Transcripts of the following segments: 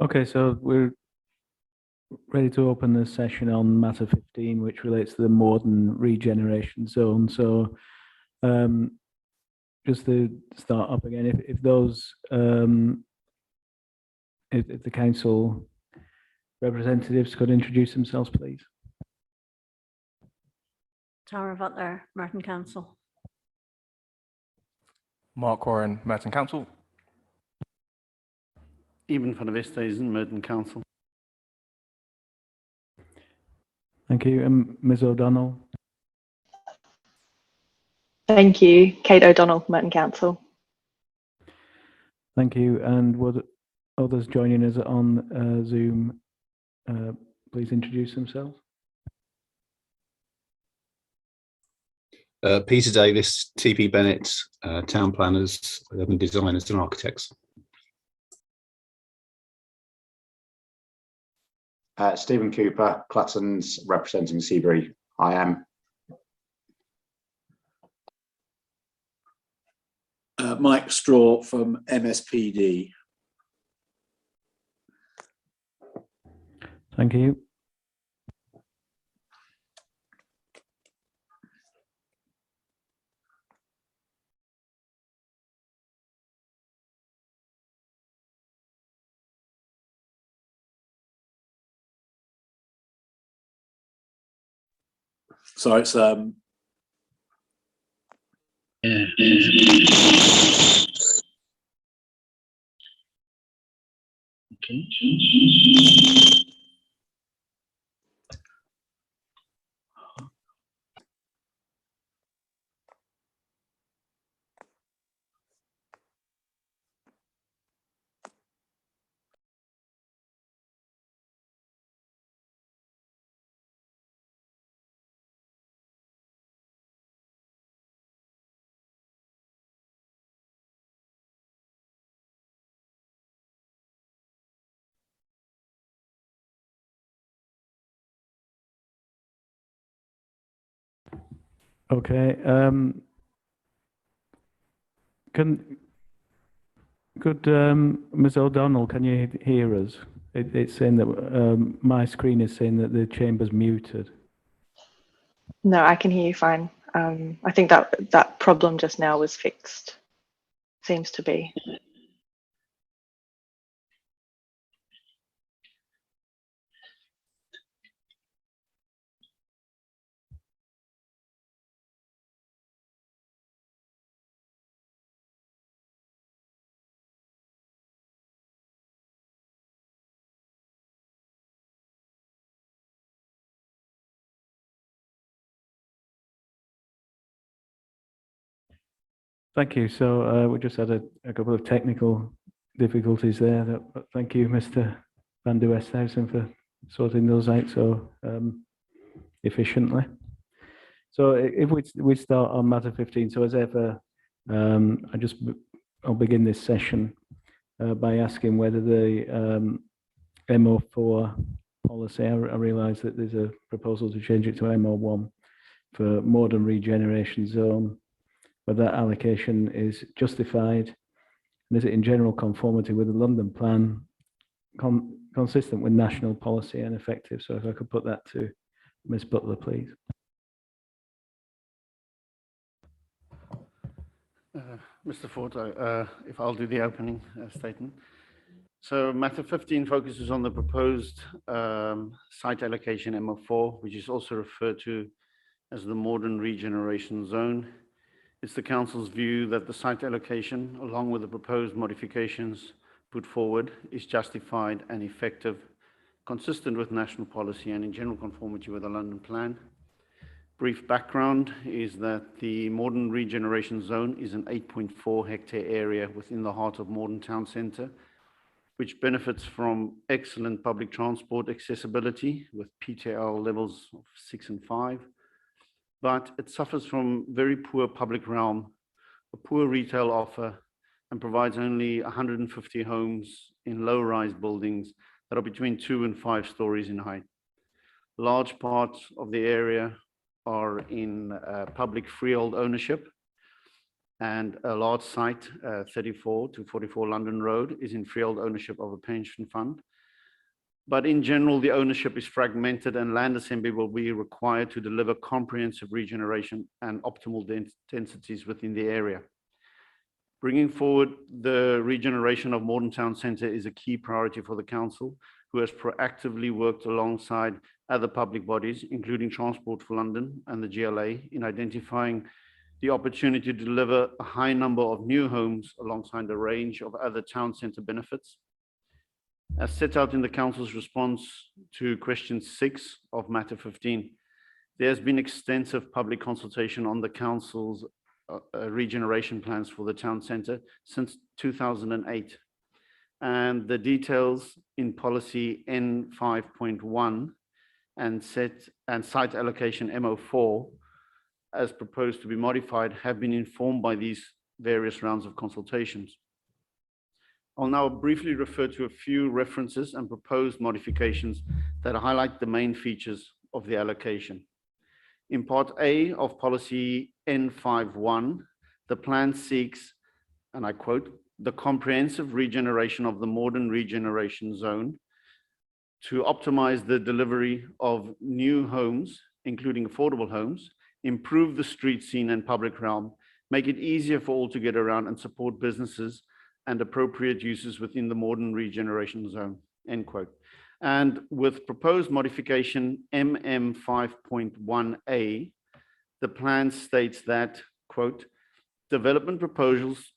Okay, so we're ready to open the session on matter 15, which relates to the Morden Regeneration Zone. So just to start up again, if those, if the council representatives could introduce themselves, please. Tara Butler, Merton Council. Mark Warren, Merton Council. Eben van der Westhuizen, Merton Council. Thank you. And Ms. O'Donnell. Thank you. Kate O'Donnell, Merton Council. Thank you. And would others joining us on Zoom please introduce themselves? Peter Davis, TP Bennett, town planners, urban designers and architects. Stephen Cooper, Clatsons, representing CBRE. I am. Mike Straw from MSP+D. Thank you. So it's Okay. Could Ms. O'Donnell, can you hear us? It's saying that my screen is saying that the chamber's muted. No, I can hear you fine. I think that problem just now was fixed. Seems to be. Thank you. So we just had a couple of technical difficulties there. But thank you, Mr. van der Westhuizen, for sorting those out so efficiently. So if we start on matter 15, so as ever, I'll begin this session by asking whether the MO4 policy, I realise that there's a proposal to change it to MO1 for Morden Regeneration Zone, whether that allocation is justified and is it in general conformity with the London plan, consistent with national policy and effective. So if I could put that to Ms. Butler, please. Mr. Ford, if I'll do the opening statement. So matter 15 focuses on the proposed site allocation MO4, which is also referred to as the Morden Regeneration Zone. It's the council's view that the site allocation, along with the proposed modifications put forward, is justified and effective, consistent with national policy and in general conformity with the London plan. Brief background is that the Morden Regeneration Zone is an 8.4 hectare area within the heart of Morden Town Centre, which benefits from excellent public transport accessibility with PTL levels of 6 and 5. But it suffers from very poor public realm, a poor retail offer, and provides only 150 homes in low-rise buildings that are between 2 and 5 stories in height. Large parts of the area are in public freehold ownership, and a large site, 34 to 44 London Road, is in freehold ownership of a pension fund. But in general, the ownership is fragmented and land assembly will be required to deliver comprehensive regeneration and optimal densities within the area. Bringing forward the regeneration of Morden Town Centre is a key priority for the council, who has proactively worked alongside other public bodies, including Transport for London and the GLA, in identifying the opportunity to deliver a high number of new homes alongside a range of other town centre benefits. As set out in the council's response to question 6 of matter 15, there has been extensive public consultation on the council's regeneration plans for the town centre since 2008. And the details in policy N5.1 and site allocation MO4, as proposed to be modified, have been informed by these various rounds of consultations. I'll now briefly refer to a few references and proposed modifications that highlight the main features of the allocation. In Part A of Policy N51, the plan seeks, and I quote, the comprehensive regeneration of the Morden Regeneration Zone to optimize the delivery of new homes, including affordable homes, improve the street scene and public realm, make it easier for all to get around, and support businesses and appropriate uses within the Morden Regeneration Zone, end quote. And with proposed modification MM5.1A, the plan states that, quote, development proposals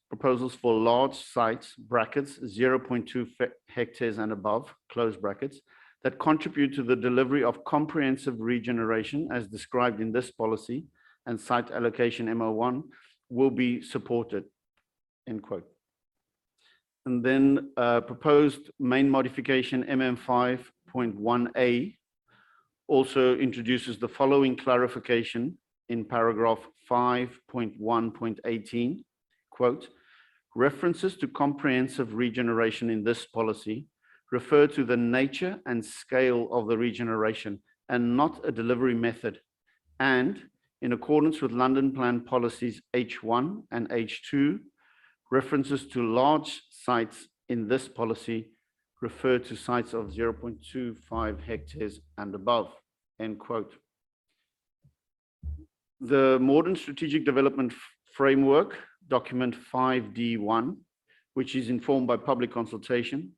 for large sites, brackets, 0.2 hectares and above, close brackets, that contribute to the delivery of comprehensive regeneration as described in this policy and site allocation MO1 will be supported, end quote. And then proposed main modification MM5.1A also introduces the following clarification in paragraph 5.1.18, quote, references to comprehensive regeneration in this policy refer to the nature and scale of the regeneration and not a delivery method. And in accordance with London Plan policies H1 and H2, references to large sites in this policy refer to sites of 0.25 hectares and above, end quote. The Morden Strategic Development Framework, document 5D1, which is informed by public consultation,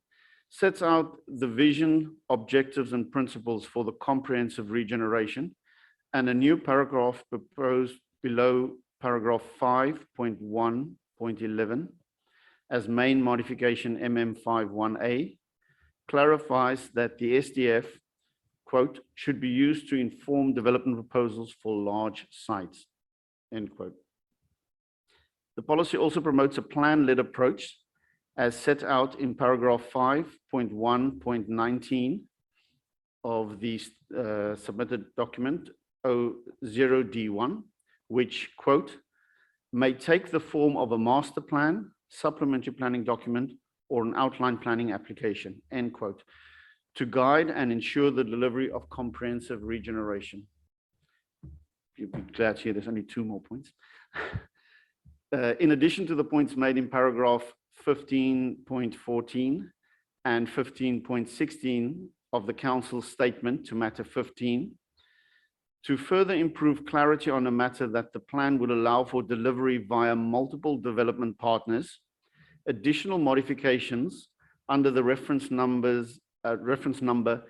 sets out the vision, objectives, and principles for the comprehensive regeneration, and a new paragraph proposed below paragraph 5.1.11 as main modification MM51A clarifies that the SDF, quote, should be used to inform development proposals for large sites, end quote. The policy also promotes a plan-led approach as set out in paragraph 5.1.19 of the submitted document 0D1, which, quote, may take the form of a master plan, supplementary planning document, or an outline planning application, end quote, to guide and ensure the delivery of comprehensive regeneration. You'll be glad to hear there's only 2 more points. In addition to the points made in paragraph 15.14 and 15.16 of the Council's statement to matter 15, to further improve clarity on a matter that the plan would allow for delivery via multiple development partners, additional modifications under the reference number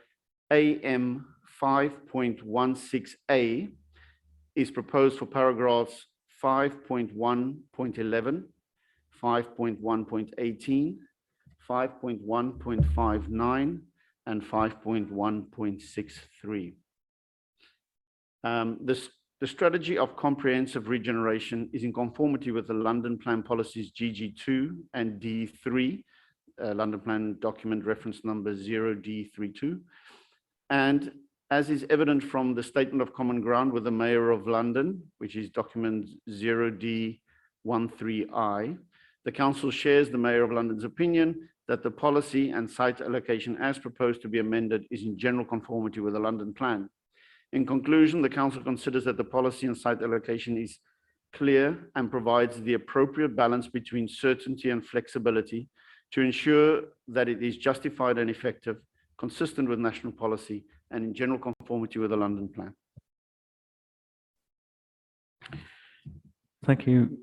AM5.16A is proposed for paragraphs 5.1.11, 5.1.18, 5.1.59, and 5.1.63. The strategy of comprehensive regeneration is in conformity with the London Plan policies GG2 and D3, London Plan document reference number 0D32. And as is evident from the Statement of Common Ground with the Mayor of London, which is document 0D13I, the Council shares the Mayor of London's opinion that the policy and site allocation as proposed to be amended is in general conformity with the London Plan. In conclusion, the Council considers that the policy and site allocation is clear, and provides the appropriate balance between certainty and flexibility to ensure that it is justified and effective, consistent with national policy, and in general conformity with the London Plan. Thank you,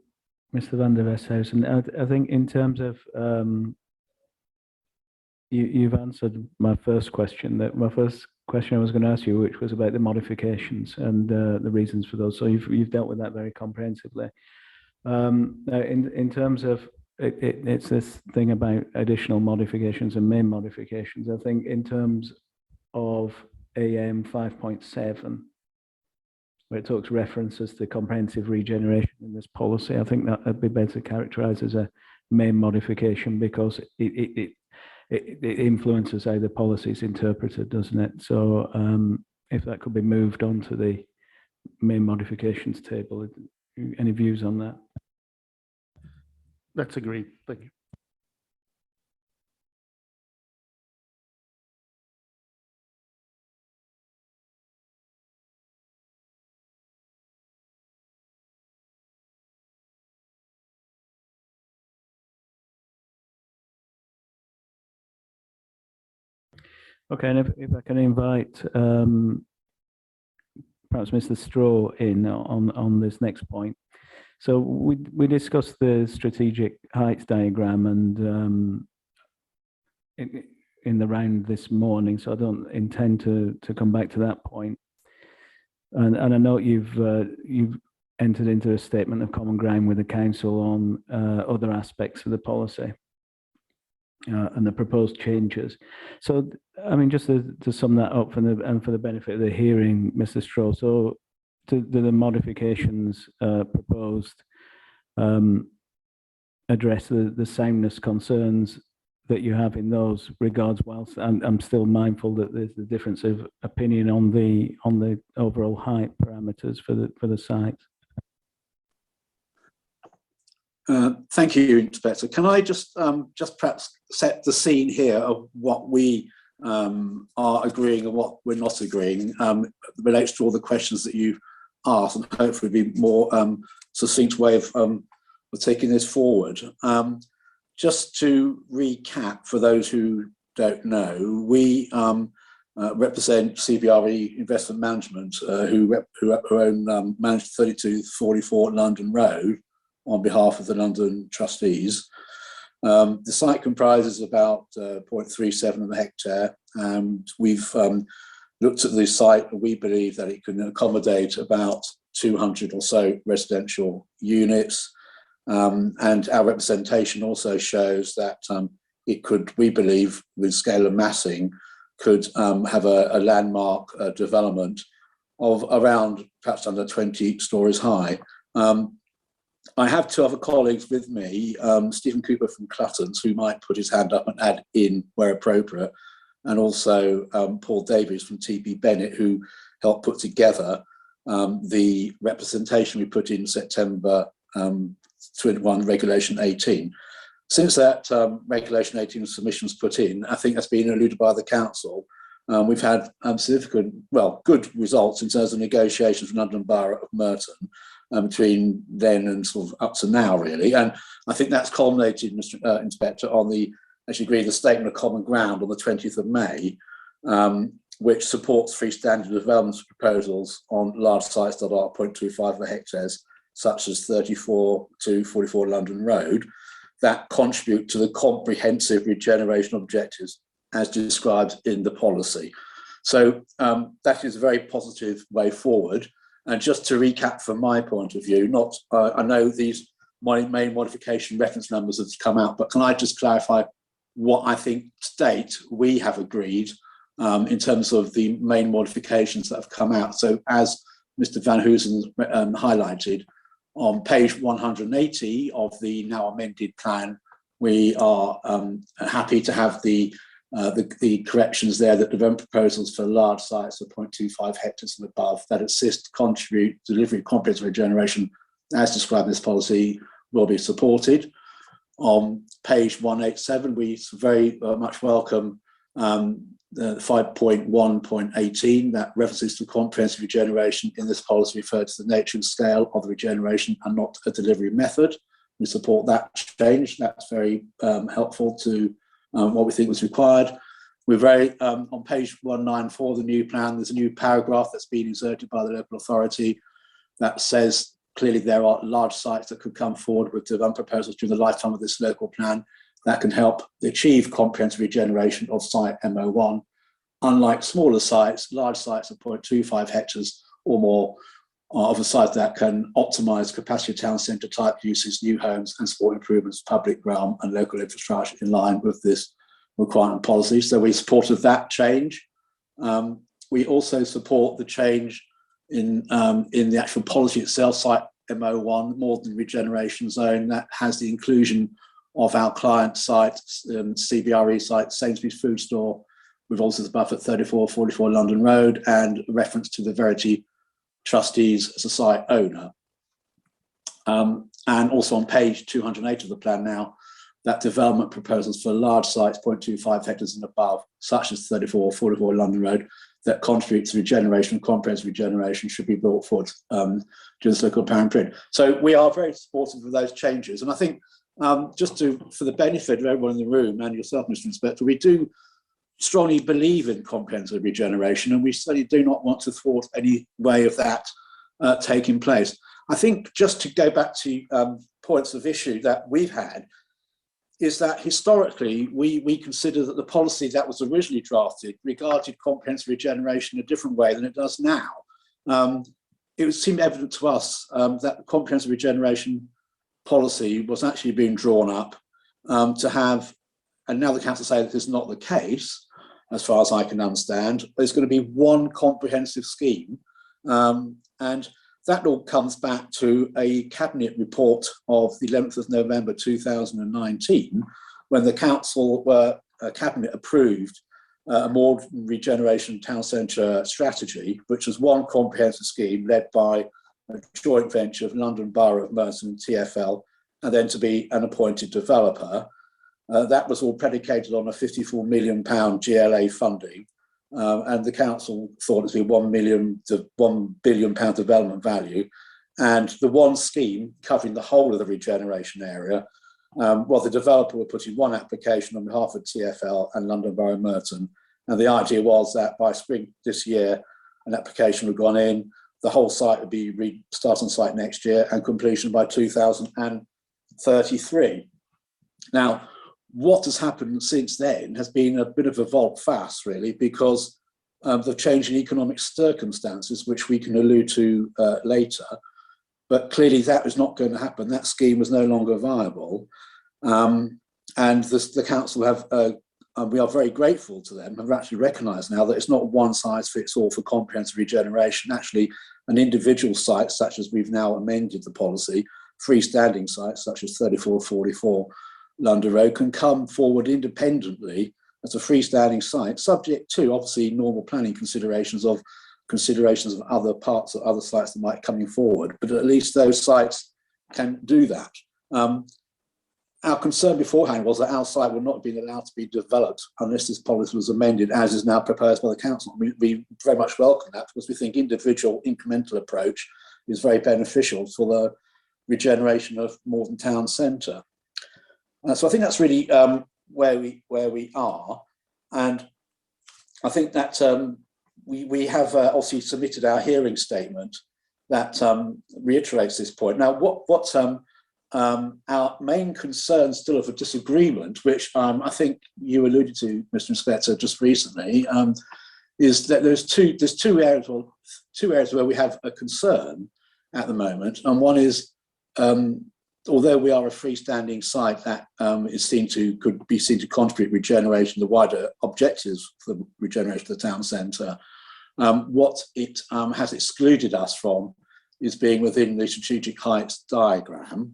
Mr. van der Westhuizen. I think in terms of, you've answered my first question. That my first question I was going to ask you, which was about the modifications and the reasons for those. So you've dealt with that very comprehensively. Now in terms of it's this thing about additional modifications and main modifications. I think in terms of AM 5.7, where it talks references to comprehensive regeneration in this policy, I think that would be better characterized as a main modification because it influences how the policy is interpreted, doesn't it? So if that could be moved on to the main modifications table, any views on that? That's agreed. Thank you. Okay, and if I can invite perhaps Mr. Straw in on this next point. So we discussed the strategic heights diagram and in the round this morning, so I don't intend to come back to that point. And I know you've entered into a statement of common ground with the council on other aspects of the policy and the proposed changes. So I mean, just to sum that up for the benefit of the hearing, Mr. Straw. So do the modifications proposed address the soundness concerns that you have in those regards, whilst I'm still mindful that there's the difference of opinion on the overall height parameters for the site? Thank you, Inspector. Can I just perhaps set the scene here of what we are agreeing and what we're not agreeing relates to all the questions that you've asked, and hopefully be more succinct way of taking this forward. Just to recap, for those who don't know, we represent CBRE Investment Management, who own manage 3244 London Road on behalf of the London trustees. The site comprises about 0.37 of a hectare, and we've looked at the site, and we believe that it can accommodate about 200 or so residential units. And our representation also shows that it could, we believe, with scale and massing, could have a landmark development of around perhaps under 20 stories high. I have two other colleagues with me, Stephen Cooper from Cluttons, who might put his hand up and add in where appropriate, and also Paul Davies from TP Bennett, who helped put together the representation we put in September 21, Regulation 18. Since that Regulation 18 submission was put in, I think that's been alluded by the council. We've had significant, well, good results in terms of negotiations with London Borough of Merton between then and sort of up to now, really. And I think that's culminated, Mr. Inspector, on the, as you agree, the Statement of Common Ground on the 20th of May, which supports freestanding development proposals on large sites that are 0.25 hectares, such as 34 to 44 London Road, that contribute to the comprehensive regeneration objectives as described in the policy. So that is a very positive way forward. And just to recap from my point of view, I know these main modification reference numbers have come out, but can I just clarify what I think to date we have agreed in terms of the main modifications that have come out. So as Mr. Van Hoosen highlighted, on page 180 of the now amended plan, we are happy to have the corrections there that development proposals for large sites of 0.25 hectares and above that assist, contribute, delivery, comprehensive regeneration as described in this policy will be supported. On page 187, we very much welcome The 5.1.18 that references to comprehensive regeneration in this policy refer to the nature and scale of the regeneration and not a delivery method. We support that change. That's very helpful to what we think was required. We're very, on page 194 of the new plan, there's a new paragraph that's been inserted by the local authority that says clearly there are large sites that could come forward with development proposals during the lifetime of this local plan that can help achieve comprehensive regeneration of site MO1. Unlike smaller sites, large sites of 0.25 hectares or more are of a size that can optimise capacity town centre type uses, new homes and sport improvements, public realm and local infrastructure in line with this requirement policy. So we supported that change. We also support the change in the actual policy itself, site MO1, Morden Regeneration Zone, that has the inclusion of our client site, CBRE site, Sainsbury's food store, with also the buffer at 3444 London Road, and reference to the Verity trustees as a site owner. And also on page 208 of the plan now, that development proposals for large sites, 0.25 hectares and above, such as 3444 London Road, that contribute to regeneration and comprehensive regeneration should be brought forward during this local plan period. So we are very supportive of those changes. And I think just for the benefit of everyone in the room and yourself, Mr. Inspector, we do strongly believe in comprehensive regeneration, and we certainly do not want to thwart any way of that taking place. I think just to go back to points of issue that we've had, is that historically we consider that the policy that was originally drafted regarded comprehensive regeneration in a different way than it does now. It seemed evident to us that the comprehensive regeneration policy was actually being drawn up to have, and now the council say that this is not the case, as far as I can understand. There's going to be one comprehensive scheme, and that all comes back to a cabinet report of the 11th of November 2019, when the council cabinet approved a Morden Regeneration Town Centre strategy, which was one comprehensive scheme led by a joint venture of London Borough of Merton and TfL, and then to be an appointed developer. That was all predicated on a £54 million GLA funding, and the council thought it would be £1 billion development value. And the one scheme covering the whole of the regeneration area, well, the developer would put in one application on behalf of TfL and London Borough Merton. And the idea was that by spring this year, an application would have gone in, the whole site would be start on site next year and completion by 2033. Now, what has happened since then has been a bit of a volte-face, really, because of the change in economic circumstances, which we can allude to later. But clearly that was not going to happen. That scheme was no longer viable. And the council have, we are very grateful to them, have actually recognised now that it's not one size fits all for comprehensive regeneration. Actually, an individual site, such as we've now amended the policy, freestanding sites such as 3444 London Road, can come forward independently as a freestanding site, subject to obviously normal planning considerations of other parts or other sites that might coming forward, but at least those sites can do that. Our concern beforehand was that our site would not have been allowed to be developed unless this policy was amended, as is now proposed by the council. We very much welcome that, because we think individual incremental approach is very beneficial for the regeneration of Morden Town Centre. So I think that's really where we are, and I think that we have obviously submitted our hearing statement that reiterates this point. Now, what our main concern still of a disagreement, which I think you alluded to, Mr. Inspector, just recently, is that there's two areas where we have a concern at the moment, and one is, although we are a freestanding site that could be seen to contribute regeneration, the wider objectives for the regeneration of the town centre, what it has excluded us from is being within the strategic heights diagram,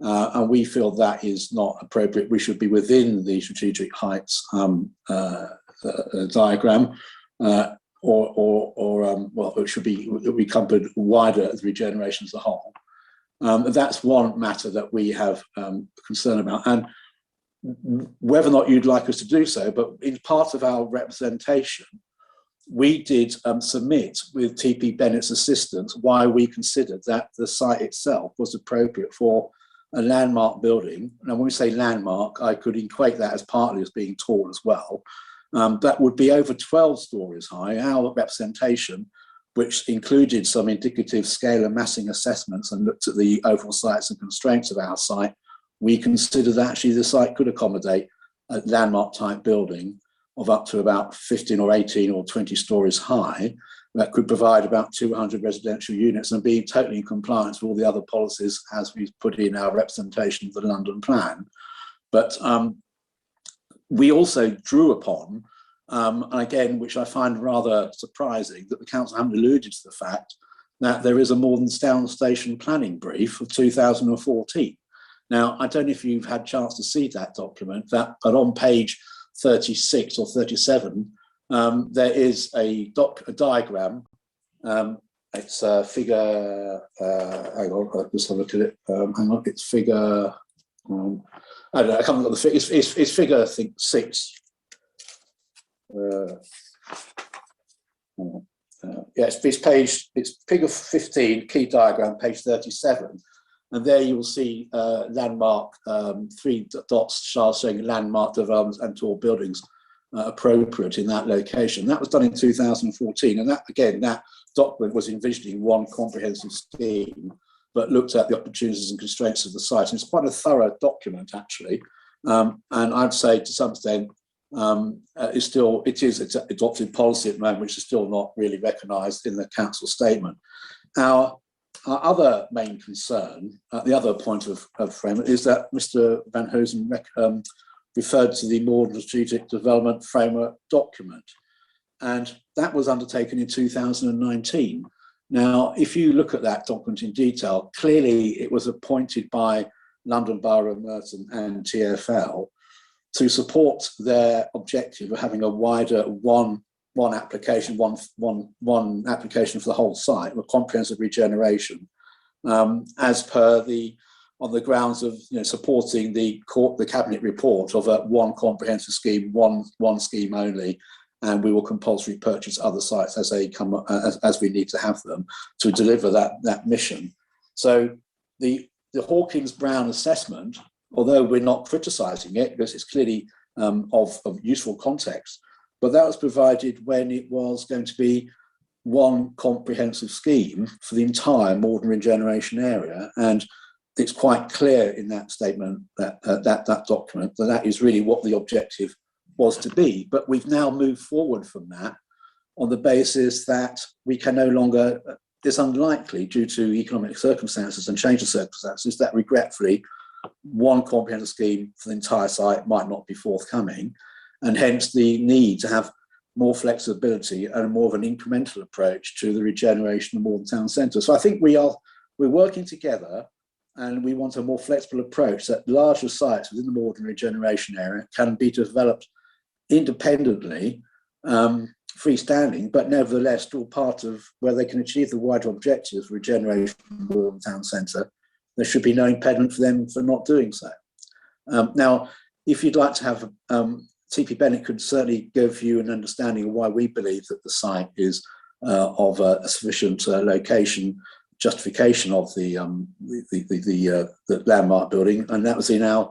and we feel that is not appropriate. We should be within the strategic heights diagram, well, it should be covered wider as regeneration as a whole. That's one matter that we have concern about. And whether or not you'd like us to do so, but in part of our representation, we did submit with TP Bennett's assistance why we considered that the site itself was appropriate for a landmark building. Now, when we say landmark, I could equate that as partly as being tall as well. That would be over 12 stories high. Our representation, which included some indicative scale and massing assessments and looked at the overall sites and constraints of our site, we considered that actually the site could accommodate a landmark type building of up to about 15 or 18 or 20 stories high that could provide about 200 residential units and be totally in compliance with all the other policies as we put in our representation of the London plan. But we also drew upon, and again, which I find rather surprising, that the council haven't alluded to the fact that there is a Morden Station planning brief of 2014. Now, I don't know if you've had a chance to see that document, but on page 36 or 37, there is a diagram. It's a figure, hang on, I'll just have a look at it. Hang on, it's figure, I don't know, I can't remember the figure, it's figure, I think, 6. Yes, it's figure 15, key diagram, page 37. And there you will see landmark, 3 dots showing landmark developments and tall buildings appropriate in that location. That was done in 2014. And that, again, that document was envisioning one comprehensive scheme, but looked at the opportunities and constraints of the site. And it's quite a thorough document, actually. And I'd say to some extent, it is adopted policy at the moment, which is still not really recognised in the council statement. Our other main concern, the other point of frame, is that Mr. Van Hosen referred to the Morden Strategic Development Framework document, and that was undertaken in 2019. Now, if you look at that document in detail, clearly it was appointed by London Borough, Merton and TfL to support their objective of having a wider one application for the whole site, with comprehensive regeneration, as per on the grounds of supporting the cabinet report of a one comprehensive scheme, one scheme only, and we will compulsory purchase other sites as they come as we need to have them to deliver that mission. So the Hawkins Brown assessment, although we're not criticising it because it's clearly of useful context, but that was provided when it was going to be one comprehensive scheme for the entire Morden Regeneration area. And it's quite clear in that statement, that document, that is really what the objective was to be. But we've now moved forward from that on the basis that we can no longer, it's unlikely due to economic circumstances and change of circumstances that regretfully one comprehensive scheme for the entire site might not be forthcoming. And hence the need to have more flexibility and more of an incremental approach to the regeneration of Morden Town Centre. So I think we're working together, and we want a more flexible approach that larger sites within the Morden regeneration area can be developed independently, freestanding, but nevertheless still part of where they can achieve the wider objectives of regeneration of Morden Town Centre. There should be no impediment for them for not doing so. Now, if you'd like to have TP Bennett could certainly give you an understanding of why we believe that the site is of a sufficient location justification of the landmark building, and that was in our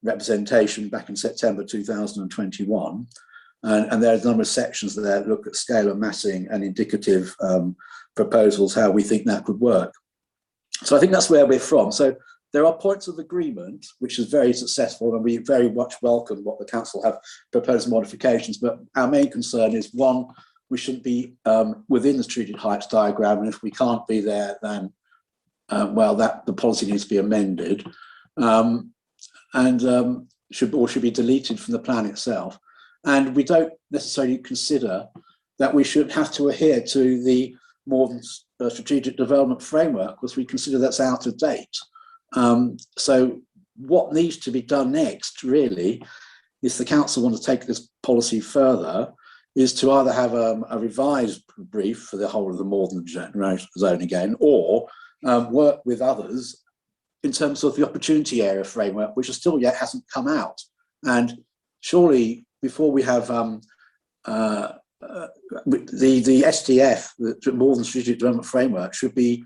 representation back in September 2021. And there are a number of sections there that look at scale and massing and indicative proposals, how we think that could work. So I think that's where we're from. So there are points of agreement, which is very successful, and we very much welcome what the council have proposed modifications. But our main concern is, one, we shouldn't be within the treated heights diagram, and if we can't be there, then well, the policy needs to be amended, and should be deleted from the plan itself. And we don't necessarily consider that we should have to adhere to the Morden Strategic Development Framework, because we consider that's out of date. So what needs to be done next, really, if the council want to take this policy further, is to either have a revised brief for the whole of the Morden Regeneration Zone again, or work with others in terms of the opportunity area framework, which still yet hasn't come out. And surely before we have the SDF, the Morden Strategic Development Framework, should be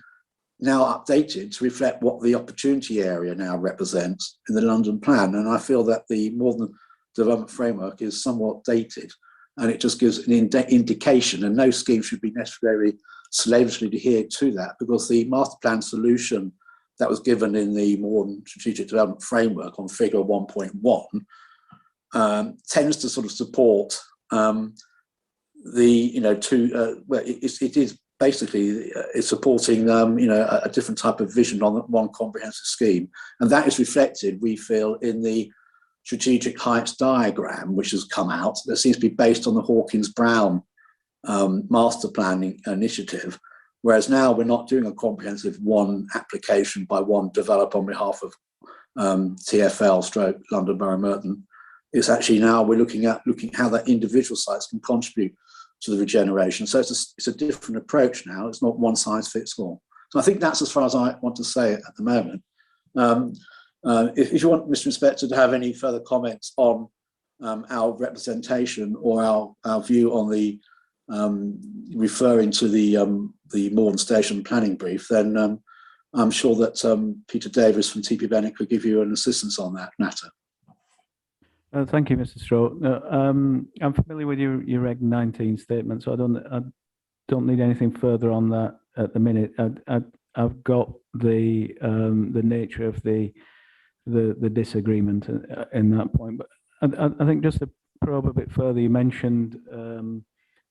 now updated to reflect what the opportunity area now represents in the London plan. And I feel that the Morden Development Framework is somewhat dated, and it just gives an indication, and no scheme should be necessarily slavishly adhered to that, because the master plan solution that was given in the Morden Strategic Development Framework on figure 1.1 tends to sort of support well, it is basically it's supporting a different type of vision on one comprehensive scheme, and that is reflected, we feel, in the strategic heights diagram which has come out that seems to be based on the Hawkins-Brown master planning initiative, whereas now we're not doing a comprehensive one application by one developer on behalf of TfL stroke London Borough Merton. It's actually now we're looking how that individual sites can contribute to the regeneration. So it's a different approach now. It's not one size fits all. So I think that's as far as I want to say at the moment. If you want, Mr. Inspector, to have any further comments on our representation or our view on the referring to the Morden Station planning brief, then I'm sure that Peter Davis from TP Bennett could give you an assistance on that matter. Thank you, Mr. Stroke. No, I'm familiar with your Reg 19 statement, so I don't need anything further on that at the minute. I've got the nature of the disagreement in that point, but I think just to probe a bit further, you mentioned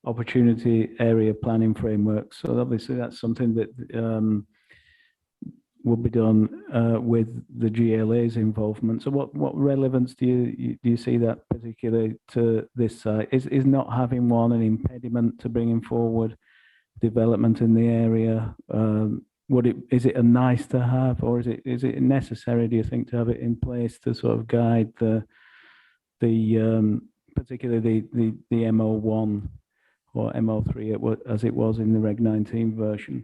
opportunity area planning framework. So obviously that's something that will be done with the GLA's involvement. So what relevance do you see that particularly to this site? Is not having one an impediment to bringing forward development in the area? Is it a nice to have, or is it necessary, do you think, to have it in place to sort of guide particularly the MO1 or MO3 as it was in the Reg 19 version?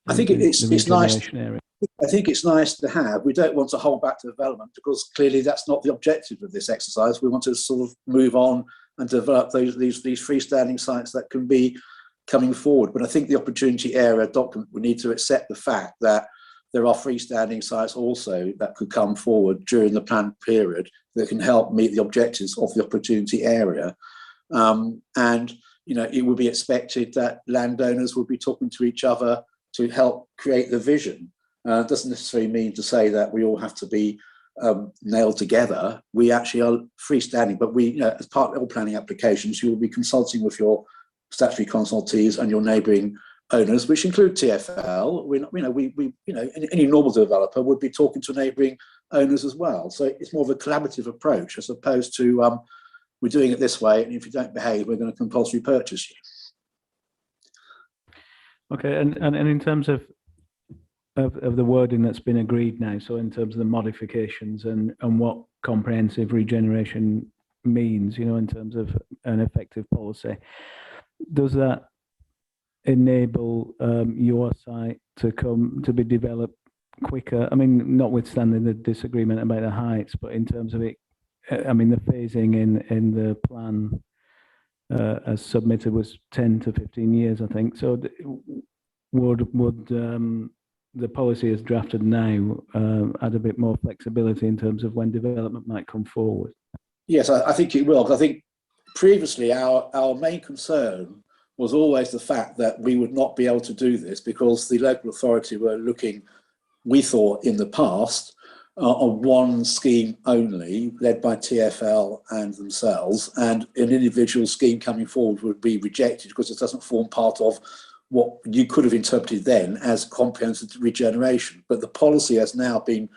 I think it's nice. Area. I think it's nice to have. We don't want to hold back development, because clearly that's not the objective of this exercise. We want to sort of move on and develop these freestanding sites that can be coming forward. But I think the opportunity area document, we need to accept the fact that there are freestanding sites also that could come forward during the planned period that can help meet the objectives of the opportunity area. And it would be expected that landowners would be talking to each other to help create the vision. It doesn't necessarily mean to say that we all have to be nailed together. We actually are freestanding, but we, as part of all planning applications, you will be consulting with your statutory consultees and your neighbouring owners, which include TfL. Any normal developer would be talking to neighbouring owners as well. So it's more of a collaborative approach, as opposed to we're doing it this way, and if you don't behave, we're going to compulsory purchase you. Okay, and in terms of the wording that's been agreed now, so in terms of the modifications and what comprehensive regeneration means, in terms of an effective policy, does that enable your site to be developed quicker? I mean, notwithstanding the disagreement about the heights, but in terms of it, I mean, the phasing in the plan as submitted was 10 to 15 years, I think. So would the policy as drafted now add a bit more flexibility in terms of when development might come forward? Yes, I think it will. I think previously our main concern was always the fact that we would not be able to do this because the local authority were looking, we thought in the past, on one scheme only, led by TfL and themselves, and an individual scheme coming forward would be rejected because it doesn't form part of what you could have interpreted then as comprehensive regeneration. But the policy has now been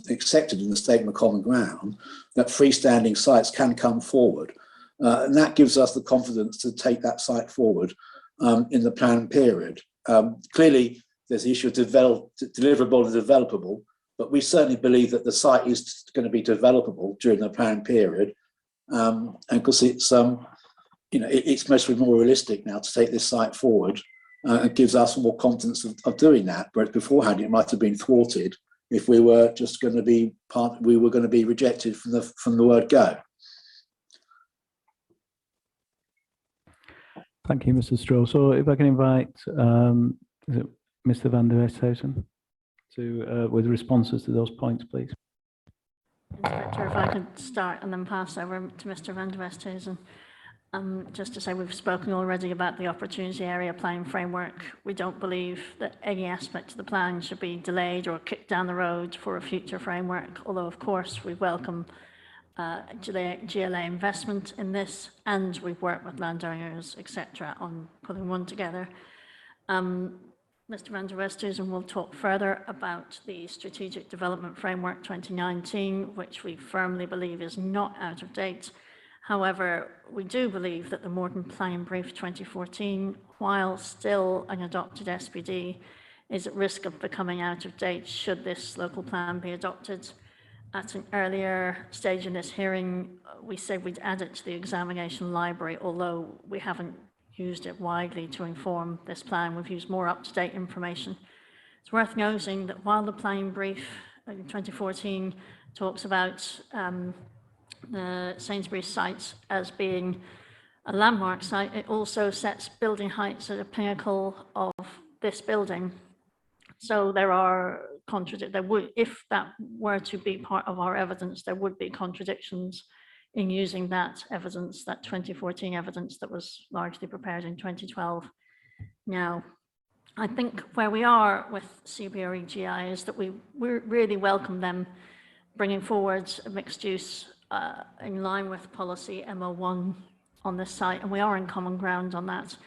accepted in the statement of common ground that freestanding sites can come forward. And that gives us the confidence to take that site forward in the planned period. Clearly, there's the issue of deliverable and developable, but we certainly believe that the site is going to be developable during the planned period. And because it's, it's mostly more realistic now to take this site forward. It gives us more confidence of doing that, whereas beforehand it might have been thwarted if we were just going to be we were going to be rejected from the word go. Thank you, Mr. Stroll. So if I can invite is it Mr. van der Westhuizen to with responses to those points, please. Inspector, if I could start and then pass over to Mr. van der Westhuizen. Just to say, we've spoken already about the opportunity area planning framework. We don't believe that any aspect of the plan should be delayed or kicked down the road for a future framework, although of course we welcome GLA investment in this, and we've worked with landowners, etc., on putting one together. Mr. van der Westhuizen will talk further about the Strategic Development Framework 2019, which we firmly believe is not out of date. However, we do believe that the Morden Planning Brief 2014, while still an adopted SPD, is at risk of becoming out of date should this local plan be adopted. At an earlier stage in this hearing, we said we'd add it to the examination library, although we haven't used it widely to inform this plan. We've used more up-to-date information. It's worth noting that while the planning brief in 2014 talks about the Sainsbury's site as being a landmark site, it also sets building heights at a pinnacle of this building. So there are if that were to be part of our evidence, there would be contradictions in using that evidence, that 2014 evidence that was largely prepared in 2012. Now, I think where we are with CBRE GI is that we really welcome them bringing forward a mixed use in line with policy MO1 on this site, and we are in common ground on that.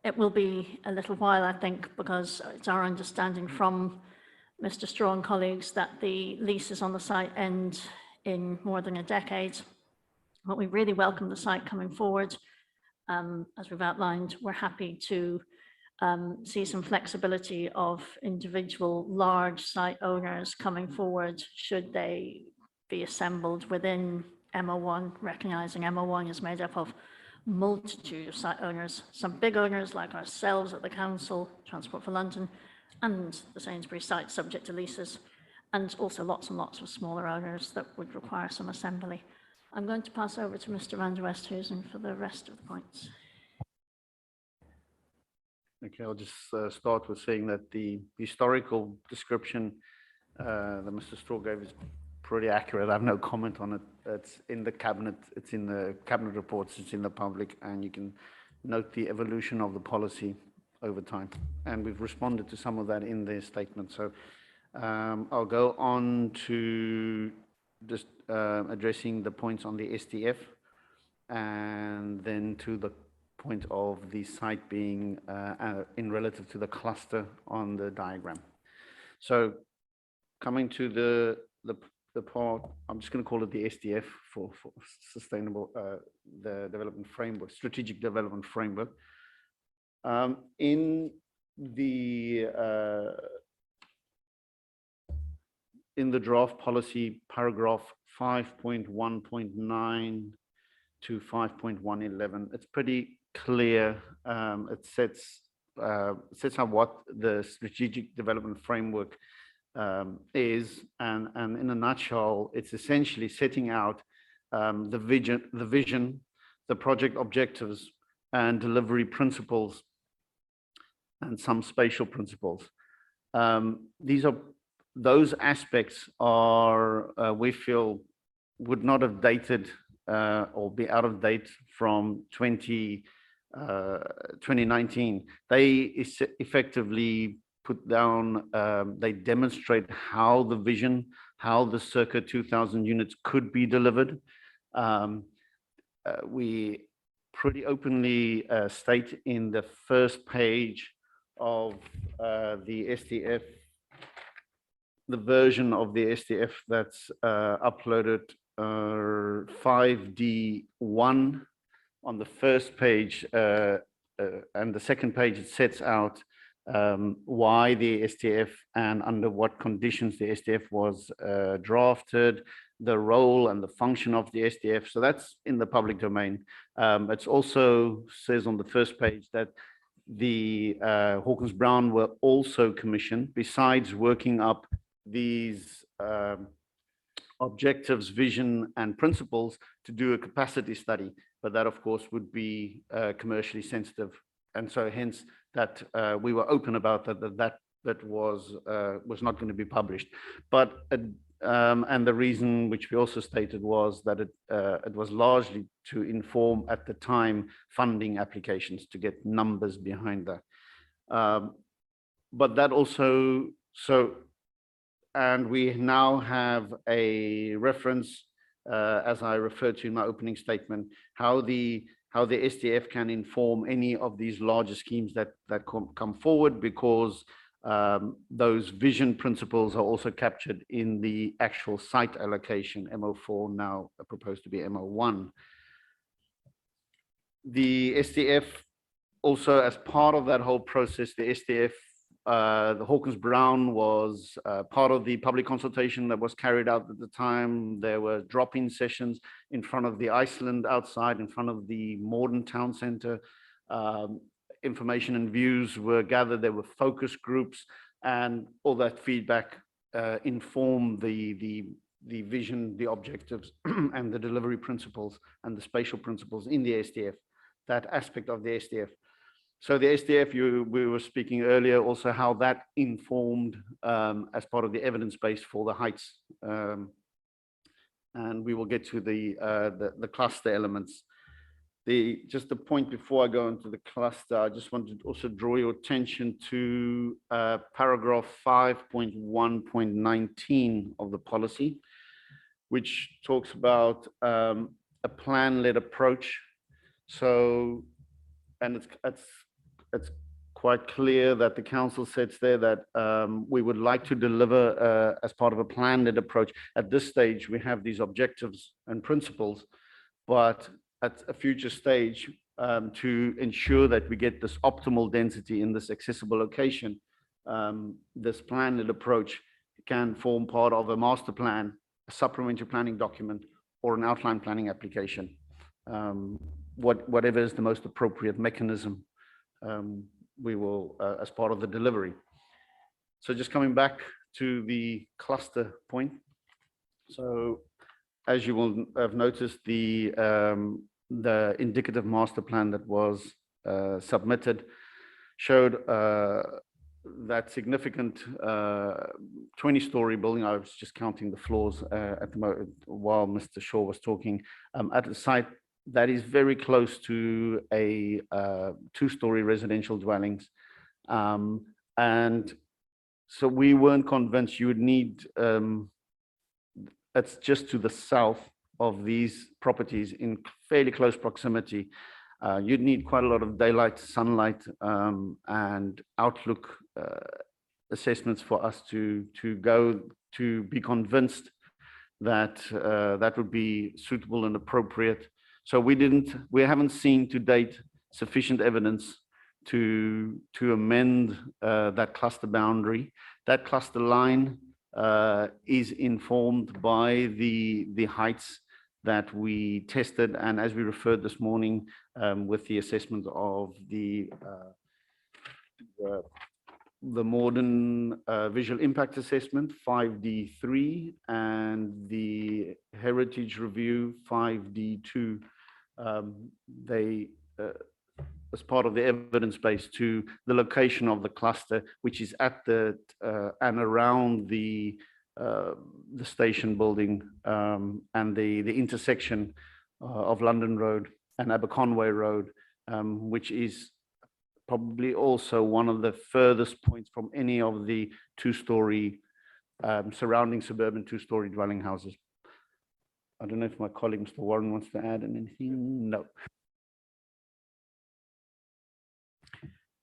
It will be a little while, I think, because it's our understanding from Mr. Straw and colleagues that the leases on the site end in more than a decade. But we really welcome the site coming forward. As we've outlined, we're happy to see some flexibility of individual large site owners coming forward should they be assembled within MO1, recognizing MO1 is made up of multitude of site owners, some big owners like ourselves at the Council, Transport for London, and the Sainsbury's site subject to leases, and also lots and lots of smaller owners that would require some assembly. I'm going to pass over to Mr. van der Westhuizen for the rest of the points. Okay, I'll just start with saying that the historical description that Mr. Straw gave is pretty accurate. I have no comment on it. It's in the cabinet, it's in the cabinet reports, it's in the public, and you can note the evolution of the policy over time. And we've responded to some of that in their statement. So I'll go on to just addressing the points on the SDF, and then to the point of the site being in relative to the cluster on the diagram. So coming to the part, I'm just going to call it the SDF for sustainable, the development framework, strategic development framework. In the draft policy, paragraph 5.1.9 to 5.111, it's pretty clear. It sets out what the strategic development framework is, and in a nutshell, it's essentially setting out the vision, the project objectives, and delivery principles, and some spatial principles. Those aspects are, we feel, would not have dated or be out of date from 2019. They effectively put down, they demonstrate how the vision, how the circa 2,000 units could be delivered. We pretty openly state in the first page of the SDF, the version of the SDF that's uploaded, 5D1 on the first page, and the second page, it sets out why the SDF and under what conditions the SDF was drafted, the role and the function of the SDF. So that's in the public domain. It also says on the first page that the Hawkins Brown were also commissioned, besides working up these objectives, vision, and principles to do a capacity study, but that, of course, would be commercially sensitive, and so hence that we were open about that was not going to be published. But and the reason which we also stated was that it was largely to inform at the time funding applications to get numbers behind that. But that also and we now have a reference, as I referred to in my opening statement, how the STF can inform any of these larger schemes that come forward, because those vision principles are also captured in the actual site allocation, MO4, now proposed to be MO1. The STF also, as part of that whole process, the STF, the Hawkins Brown was part of the public consultation that was carried out at the time. There were drop-in sessions in front of the Iceland outside, in front of the Morden Town Centre. Information and views were gathered. There were focus groups, and all that feedback informed the vision, the objectives, and the delivery principles and the spatial principles in the STF, that aspect of the STF. So the STF, we were speaking earlier, also how that informed as part of the evidence base for the heights. And we will get to the cluster elements. Just the point before I go into the cluster, I just want to also draw your attention to paragraph 5.1.19 of the policy, which talks about a plan-led approach. So, and it's quite clear that the council says there that we would like to deliver as part of a plan-led approach. At this stage, we have these objectives and principles, but at a future stage, to ensure that we get this optimal density in this accessible location, this plan-led approach can form part of a master plan, a supplementary planning document, or an outline planning application. Whatever is the most appropriate mechanism, we will, as part of the delivery. So just coming back to the cluster point. So as you will have noticed, the indicative master plan that was submitted showed that significant 20-story building. I was just counting the floors at the moment while Mr. Shaw was talking, at a site that is very close to a 2-story residential dwellings. And so we weren't convinced you would need, it's just to the south of these properties in fairly close proximity. You'd need quite a lot of daylight, sunlight, and outlook assessments for us to be convinced that that would be suitable and appropriate. So we haven't seen to date sufficient evidence to amend that cluster boundary. That cluster line is informed by the heights that we tested, and as we referred this morning with the assessment of the Morden visual impact assessment 5D3 and the heritage review 5D2. They as part of the evidence base to the location of the cluster, which is at the and around the station building and the intersection of London Road and Aberconway Road, which is probably also one of the furthest points from any of the 2-story surrounding suburban 2-story dwelling houses. I don't know if my colleague Mr. Warren wants to add anything. No.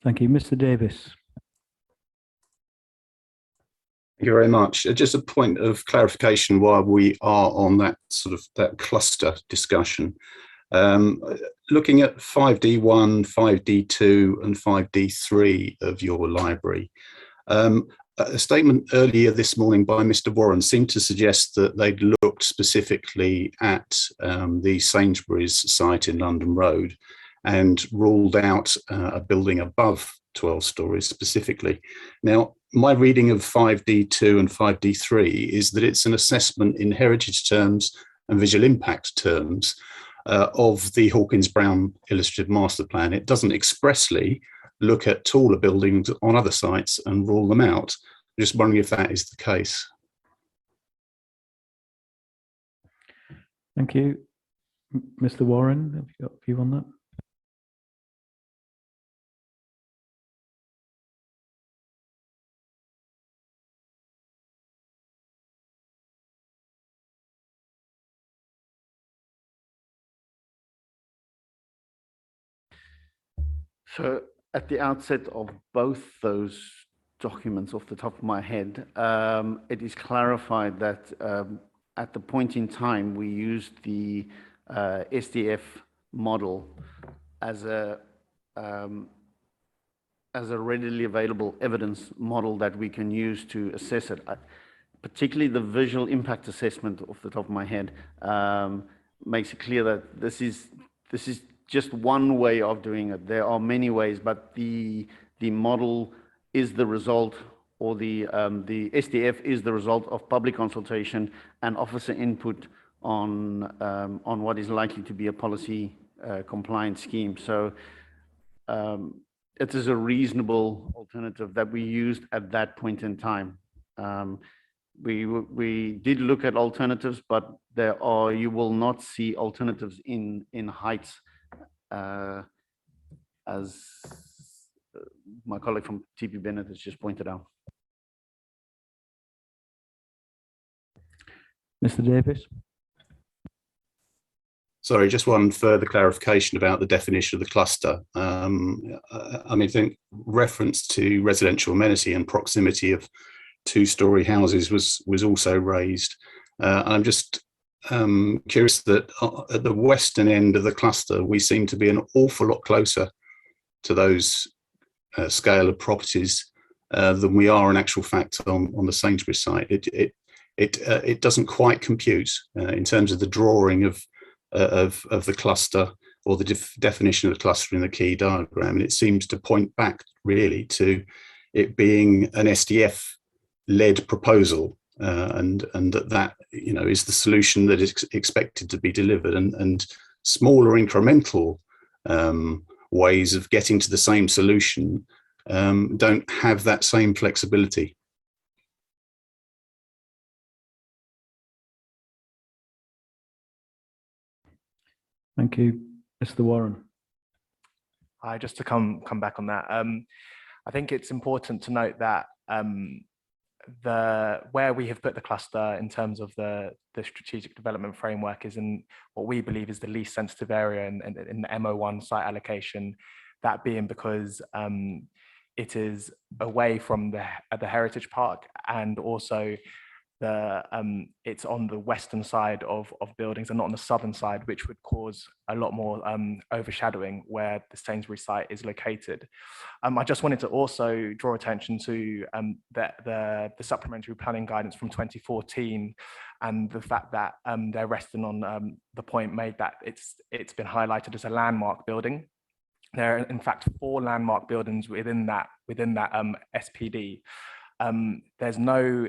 Thank you. Mr. Davis. Thank you very much. Just a point of clarification while we are on that that cluster discussion. Looking at 5D1, 5D2 and 5D3 of your library, a statement earlier this morning by Mr. Warren seemed to suggest that they'd looked specifically at the Sainsbury's site in London Road and ruled out a building above 12 stories specifically. Now, my reading of 5D2 and 5D3 is that it's an assessment in heritage terms and visual impact terms of the Hawkins-Brown Illustrative Master Plan. It doesn't expressly look at taller buildings on other sites and rule them out. I'm just wondering if that is the case. Thank you. Mr. Warren, have you got a view on that? So at the outset of both those documents, off the top of my head, it is clarified that at the point in time we used the SDF model as a readily available evidence model that we can use to assess it. Particularly the visual impact assessment, off the top of my head, makes it clear that this is just one way of doing it. There are many ways, but the model is the result, or the SDF is the result of public consultation and officer input on what is likely to be a policy compliant scheme. So it is a reasonable alternative that we used at that point in time. We did look at alternatives, but you will not see alternatives in heights, as my colleague from TP Bennett has just pointed out. Mr. Davis? Sorry, just one further clarification about the definition of the cluster. I mean, I think reference to residential amenity and proximity of two-storey houses was also raised. I'm just curious that at the western end of the cluster, we seem to be an awful lot closer to those scale of properties than we are in actual fact on the Sainsbury's site. It doesn't quite compute in terms of the drawing of the cluster, or the definition of the cluster in the key diagram, and it seems to point back really to it being an SDF-led proposal, and that is the solution that is expected to be delivered, and smaller incremental ways of getting to the same solution don't have that same flexibility. Thank you. Mr. Warren? Hi, just to come back on that. I think it's important to note that where we have put the cluster in terms of the strategic development framework is in what we believe is the least sensitive area in the MO1 site allocation, that being because it is away from the heritage park, and also it's on the western side of buildings and not on the southern side, which would cause a lot more overshadowing where the Sainsbury's site is located. I just wanted to also draw attention to the supplementary planning guidance from 2014, and the fact that they're resting on the point made that it's been highlighted as a landmark building. There are in fact 4 landmark buildings within that SPD. There's no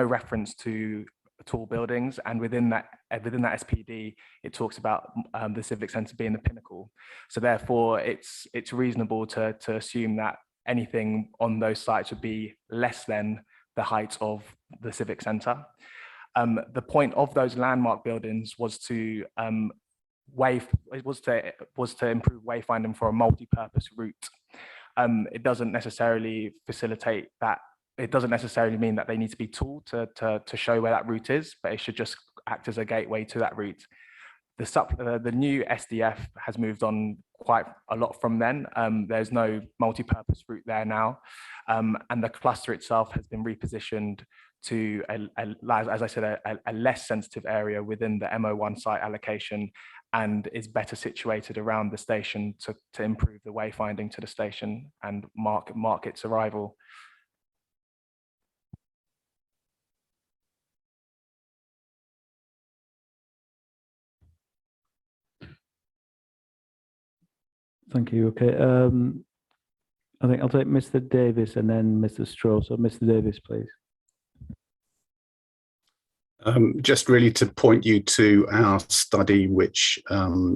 reference to tall buildings, and within that SPD, it talks about the civic centre being the pinnacle. So therefore, it's reasonable to assume that anything on those sites would be less than the height of the civic centre. The point of those landmark buildings was to improve wayfinding for a multi-purpose route. It doesn't necessarily facilitate that. It doesn't necessarily mean that they need to be tall to show where that route is, but it should just act as a gateway to that route. The new SDF has moved on quite a lot from then. There's no multi-purpose route there now, and the cluster itself has been repositioned to, as I said, a less sensitive area within the MO1 site allocation, and is better situated around the station to improve the wayfinding to the station and mark its arrival. Thank you. Okay. I think I'll take Mr. Davis and then Mr. Straw. So Mr. Davis, please. Just really to point you to our study, which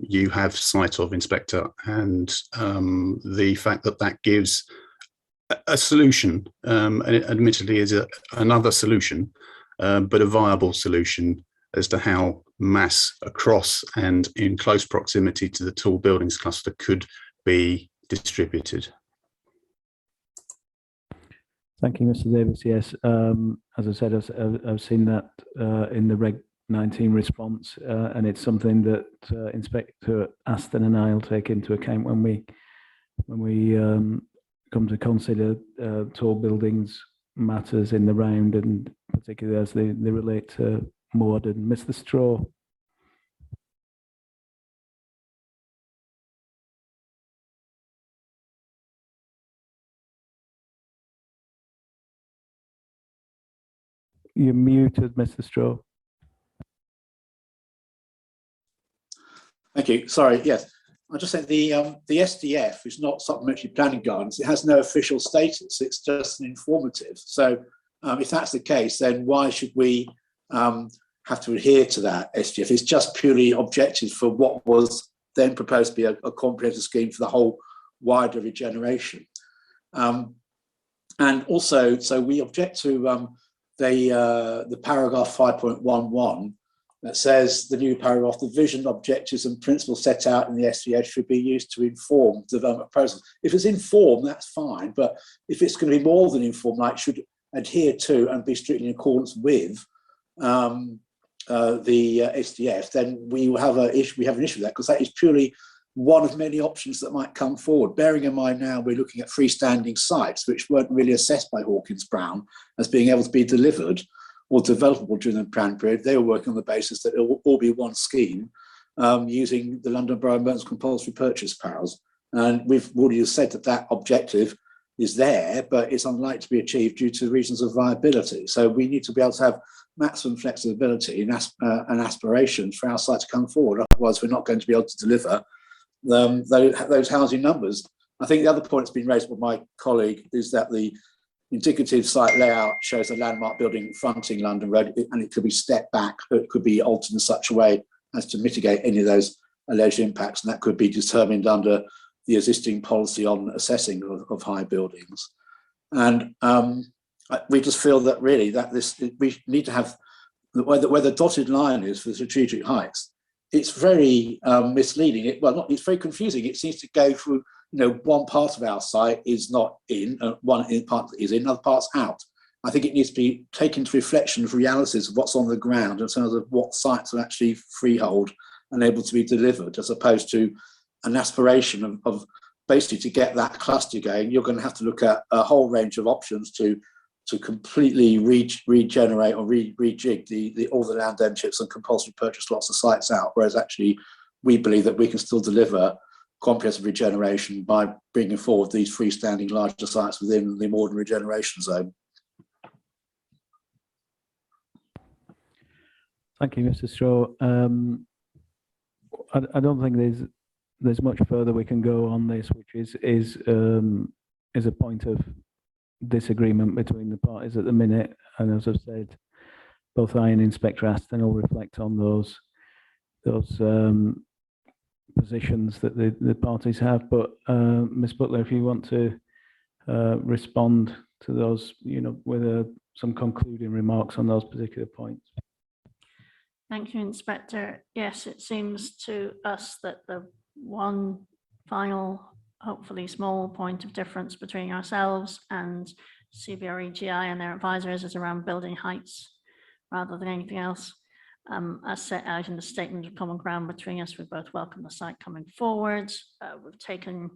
you have sight of, Inspector, and the fact that that gives a solution, and it admittedly is another solution, but a viable solution as to how mass across and in close proximity to the tall buildings cluster could be distributed. Thank you, Mr. Davis. Yes, as I said, I've seen that in the Reg 19 response, and it's something that Inspector Aston and I will take into account when we come to consider tall buildings matters in the round, and particularly as they relate to Morden. Mr. Straw. You're muted, Mr. Straw. Thank you. Sorry, yes. I just said the SDF is not supplementary planning guidance. It has no official status. It's just an informative. So if that's the case, then why should we have to adhere to that SDF? It's just purely objectives for what was then proposed to be a comprehensive scheme for the whole wider regeneration. And also, so we object to the paragraph 5.11 that says the new paragraph, the vision, objectives and principles set out in the SDF should be used to inform development process. If it's informed, that's fine, but if it's going to be more than informed, like should adhere to and be strictly in accordance with the SDF, then we will have an issue. We have an issue with that because that is purely one of many options that might come forward. Bearing in mind now we're looking at freestanding sites which weren't really assessed by Hawkins Brown as being able to be delivered or developable during the plan period. They were working on the basis that it will all be one scheme using the London Borough Merton's compulsory purchase powers. And we've already said that that objective is there, but it's unlikely to be achieved due to reasons of viability. So we need to be able to have maximum flexibility and aspirations for our site to come forward. Otherwise, we're not going to be able to deliver those housing numbers. I think the other point that's been raised by my colleague is that the indicative site layout shows a landmark building fronting London Road, and it could be stepped back, it could be altered in such a way as to mitigate any of those alleged impacts, and that could be determined under the existing policy on assessing of high buildings. And we just feel that really that we need to have where the dotted line is for the strategic heights. It's very misleading. It's very confusing. It seems to go through, one part of our site is not in, one part is in, other parts out. I think it needs to be taken into reflection of realities of what's on the ground in terms of what sites are actually freehold and able to be delivered, as opposed to an aspiration of basically to get that cluster going. You're going to have to look at a whole range of options to completely regenerate or rejig all the land ownerships and compulsory purchase lots of sites out, whereas actually we believe that we can still deliver comprehensive regeneration by bringing forward these freestanding larger sites within the Morden Regeneration Zone. Thank you, Mr. Straw. I don't think there's much further we can go on this, which is a point of disagreement between the parties at the minute. And as I've said, both I and Inspector Aston will reflect on those positions that the parties have. But Ms. Butler, if you want to respond to those, with some concluding remarks on those particular points. Thank you, Inspector. Yes, it seems to us that the one final, hopefully small point of difference between ourselves and CBRE GI and their advisors is around building heights rather than anything else. As set out in the statement of common ground between us, we both welcome the site coming forward. We've taken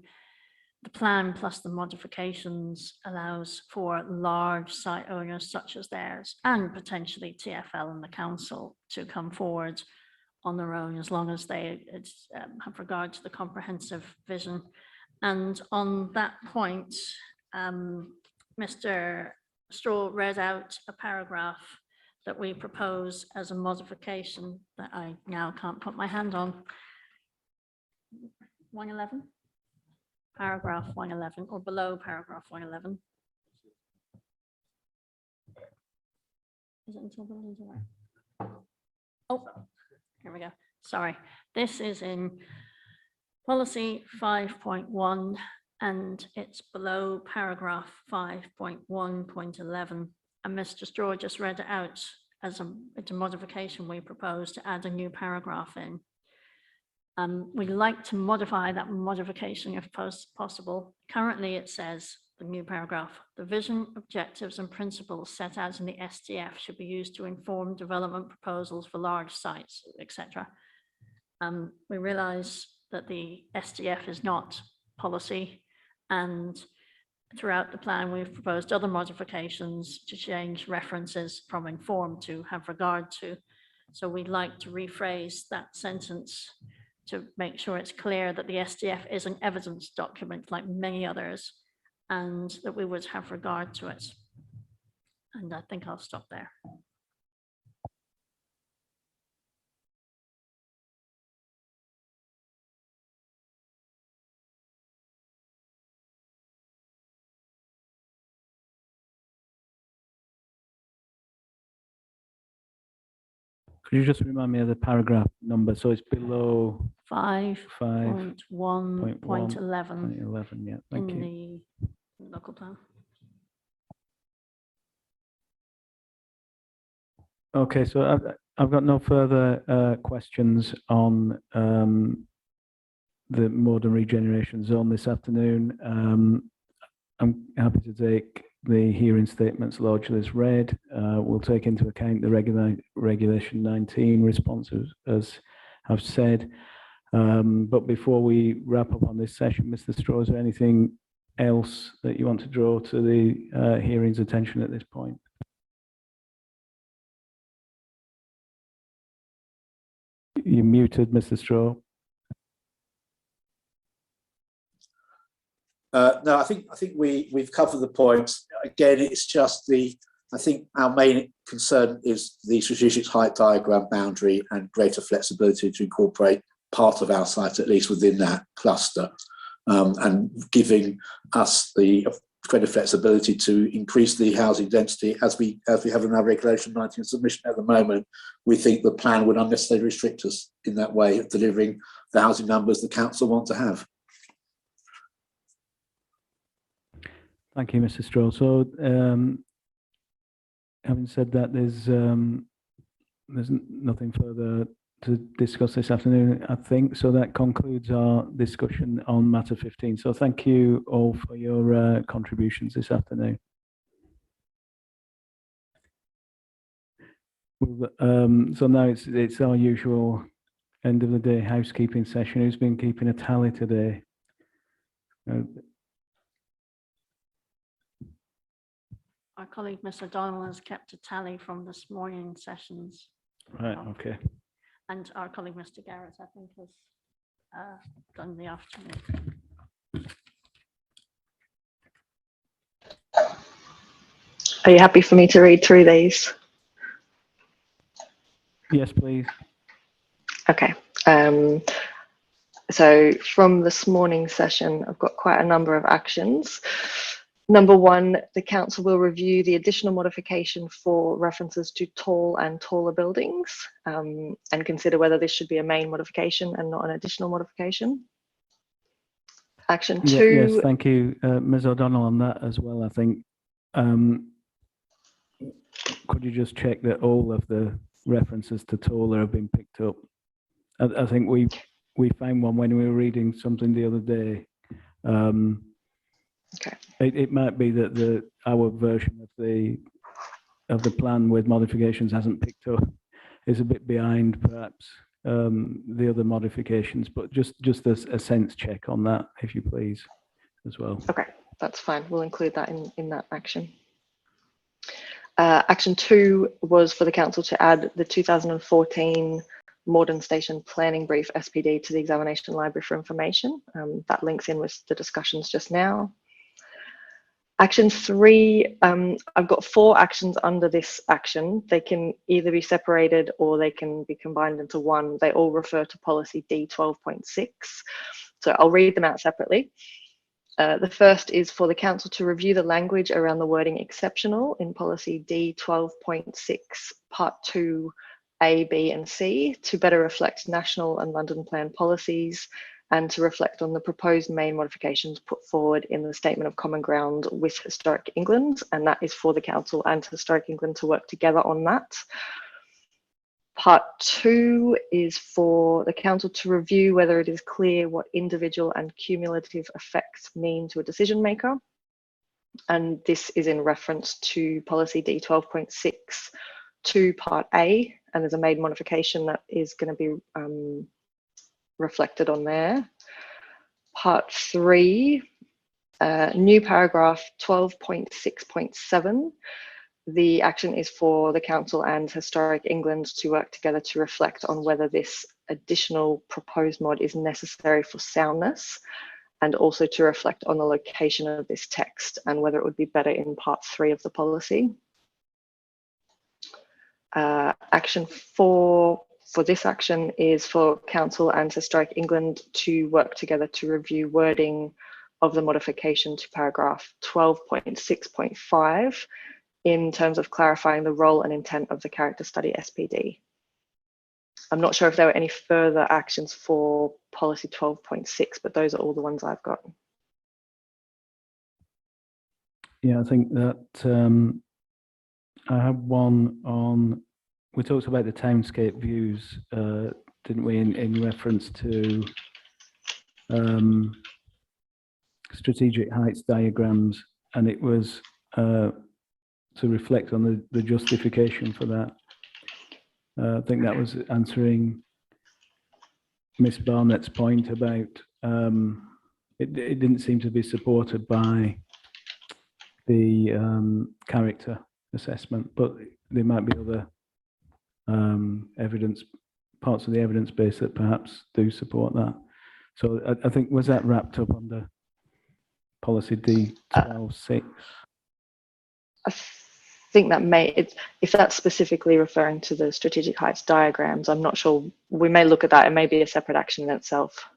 the plan plus the modifications allows for large site owners such as theirs and potentially TfL and the council to come forward on their own, as long as they have regard to the comprehensive vision. And on that point, Mr. Straw read out a paragraph that we propose as a modification that I now can't put my hand on. 111? paragraph 111 or below paragraph 111. Is it until buildings are? Oh, here we go. Sorry. This is in policy 5.1 and it's below paragraph 5.1.11. And Mr. Straw just read it out as it's a modification we propose to add a new paragraph in. We'd like to modify that modification if possible. Currently, it says, the new paragraph, the vision, objectives and principles set out in the SDF should be used to inform development proposals for large sites, etc. We realize that the SDF is not policy, and throughout the plan, we've proposed other modifications to change references from inform to have regard to. So we'd like to rephrase that sentence to make sure it's clear that the SDF is an evidence document like many others, and that we would have regard to it. And I think I'll stop there. Could you just remind me of the paragraph number? So it's below 5.1.11 5.1.11. Yeah, thank you. in the local plan. Okay, so I've got no further questions on the Morden Regeneration Zone this afternoon. I'm happy to take the hearing statements largely as read. We'll take into account the Regulation 19 responses, as I've said. But before we wrap up on this session, Mr. Straw, is there anything else that you want to draw to the hearing's attention at this point? You're muted, Mr. Straw. No, I think we've covered the points. Again, it's just I think our main concern is the strategic height diagram boundary and greater flexibility to incorporate part of our site, at least within that cluster, and giving us the greater flexibility to increase the housing density as we have in our Regulation 19 submission at the moment. We think the plan would unnecessarily restrict us in that way of delivering the housing numbers the council want to have. Thank you, Mr. Straw. So, having said that, there's nothing further to discuss this afternoon, I think. So that concludes our discussion on matter 15. So thank you all for your contributions this afternoon. So now it's our usual end of the day housekeeping session. Who's been keeping a tally today? Our colleague, Mr. O'Donnell, has kept a tally from this morning's sessions. Right, okay. And our colleague, Mr. Garrett, I think, has done the afternoon. Are you happy for me to read through these? Yes, please. Okay. So from this morning's session, I've got quite a number of actions. Number one, the council will review the additional modification for references to tall and taller buildings and consider whether this should be a main modification and not an additional modification. Action two. Yes, thank you, Ms. O'Donnell, on that as well. I think, could you just check that all of the references to taller have been picked up? I think we found one when we were reading something the other day. Okay. It might be that our version of the plan with modifications hasn't picked up, is a bit behind perhaps the other modifications, but just a sense check on that, if you please, as well. Okay, that's fine. We'll include that in that action. Action two was for the council to add the 2014 Morden Station Planning Brief SPD to the examination library for information. That links in with the discussions just now. Action three, I've got 4 actions under this action. They can either be separated or they can be combined into one. They all refer to policy D12.6. So I'll read them out separately. The first is for the council to review the language around the wording exceptional in policy D 12.6 part 2 A, B and C to better reflect national and London plan policies and to reflect on the proposed main modifications put forward in the Statement of Common Ground with Historic England, and that is for the council and Historic England to work together on that. Part 2 is for the council to review whether it is clear what individual and cumulative effects mean to a decision maker. And this is in reference to policy D 12.6 to part A, and there's a main modification that is going to be reflected on there. Part 3, new paragraph 12.6.7. The action is for the council and Historic England to work together to reflect on whether this additional proposed mod is necessary for soundness, and also to reflect on the location of this text and whether it would be better in part 3 of the policy. Action 4 for this action is for council and Historic England to work together to review wording of the modification to paragraph 12.6.5 in terms of clarifying the role and intent of the character study SPD. I'm not sure if there were any further actions for policy 12.6, but those are all the ones I've got. Yeah, I think that I have one on, we talked about the townscape views, didn't we, in reference to strategic heights diagrams, and it was to reflect on the justification for that. I think that was answering Miss Barnett's point about it didn't seem to be supported by the character assessment, but there might be other evidence, parts of the evidence base that perhaps do support that. So I think, was that wrapped up under policy D 12.6? I think that may, if that's specifically referring to the strategic heights diagrams, I'm not sure. We may look at that. It may be a separate action in itself.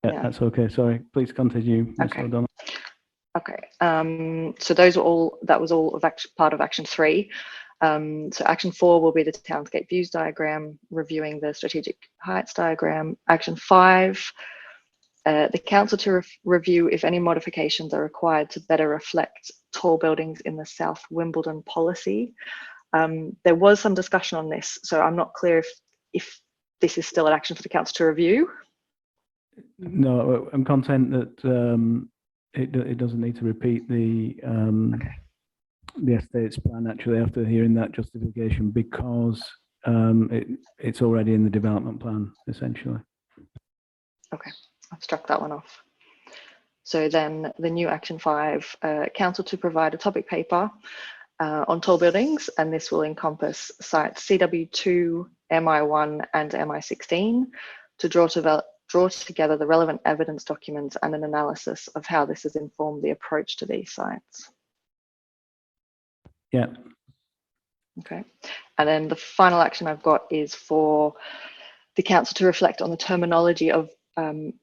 Yeah, that's okay. Sorry, please continue, Ms. O'Donnell. Okay, so those are all, that was all of part of action 3. So action 4 will be the townscape views diagram, reviewing the strategic heights diagram. Action 5, the council to review if any modifications are required to better reflect tall buildings in the South Wimbledon policy. There was some discussion on this, so I'm not clear if this is still an action for the council to review. No, I'm content that it doesn't need to repeat the estates plan actually after hearing that justification, because it's already in the development plan essentially. Okay, I've struck that one off. So then the new action 5, council to provide a topic paper on tall buildings, and this will encompass sites CW2, MI1 and MI16 to draw together the relevant evidence documents and an analysis of how this has informed the approach to these sites. Yeah. Okay, and then the final action I've got is for the council to reflect on the terminology of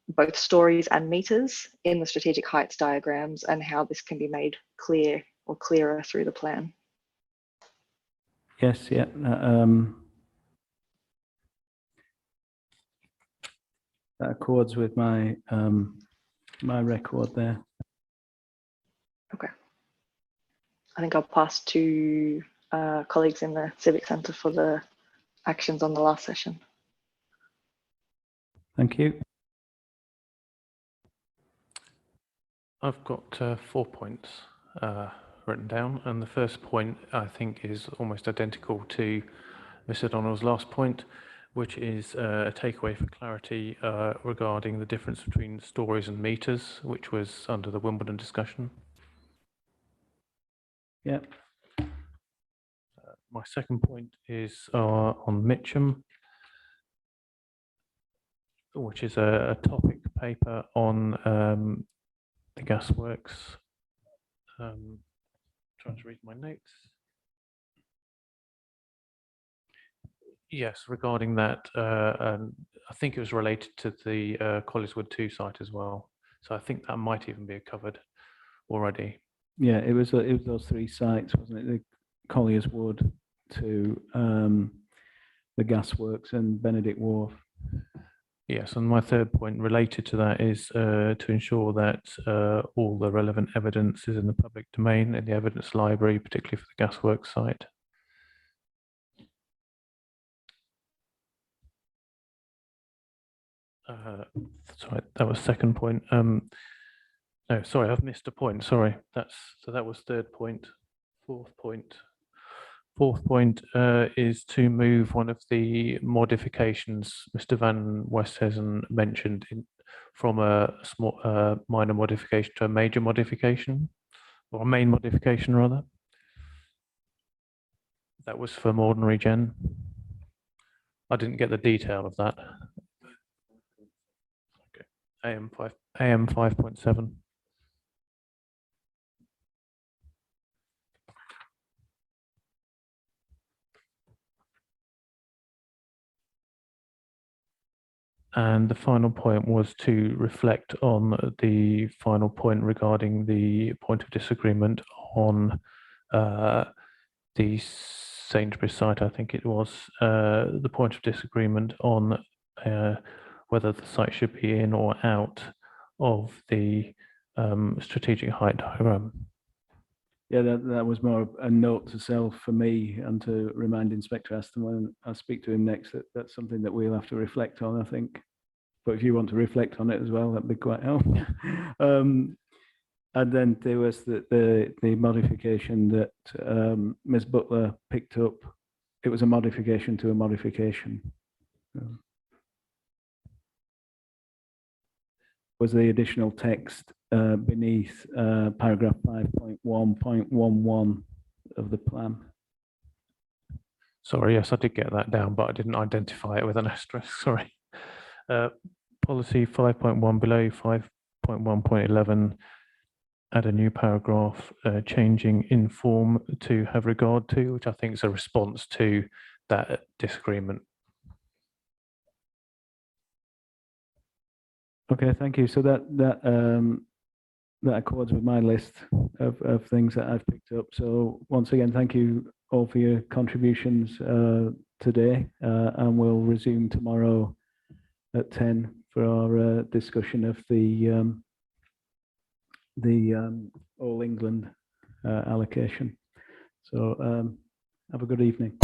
both stories and meters in the strategic heights diagrams and how this can be made clear or clearer through the plan. Yes, yeah. That accords with my my record there. Okay. I think I'll pass to colleagues in the Civic Centre for the actions on the last session. Thank you. I've got 4 points written down, and the first point I think is almost identical to Mr. O'Donnell's last point, which is a takeaway for clarity regarding the difference between stories and meters, which was under the Wimbledon discussion. Yeah. My second point is on Mitcham, which is a topic paper on the gasworks. Trying to read my notes. Yes, regarding that, I think it was related to the Collieswood 2 site as well. So I think that might even be covered already. Yeah, it was those 3 sites, wasn't it? The Collier's Wood to the Gasworks and Benedict Wharf. Yes, and my third point related to that is to ensure that all the relevant evidence is in the public domain in the evidence library, particularly for the Gasworks site. Sorry, that was second point. No, sorry, I've missed a point. Sorry, so that was third point. Fourth point is to move one of the modifications Mr. Van Westhuizen mentioned from a small minor modification to a major modification, or a main modification rather. That was for Morden Regen. I didn't get the detail of that. Okay. AM 5.7. And the final point was to reflect on the final point regarding the point of disagreement on the Sainsbury's site, I think it was, the point of disagreement on whether the site should be in or out of the strategic height diagram. Yeah, that was more a note to self for me, and to remind Inspector Aston when I speak to him next that that's something that we'll have to reflect on, I think. But if you want to reflect on it as well, that'd be quite helpful. And then there was the modification that Ms. Butler picked up. It was a modification to a modification. Was the additional text beneath paragraph 5.1.11 of the plan. Sorry, yes, I did get that down, but I didn't identify it with an asterisk, sorry. Policy 5.1 below 5.1.11, add a new paragraph changing inform to have regard to, which I think is a response to that disagreement. Okay, thank you. So that accords with my list of things that I've picked up. So once again, thank you all for your contributions today, and we'll resume tomorrow at 10 for our discussion of the All England allocation. So have a good evening.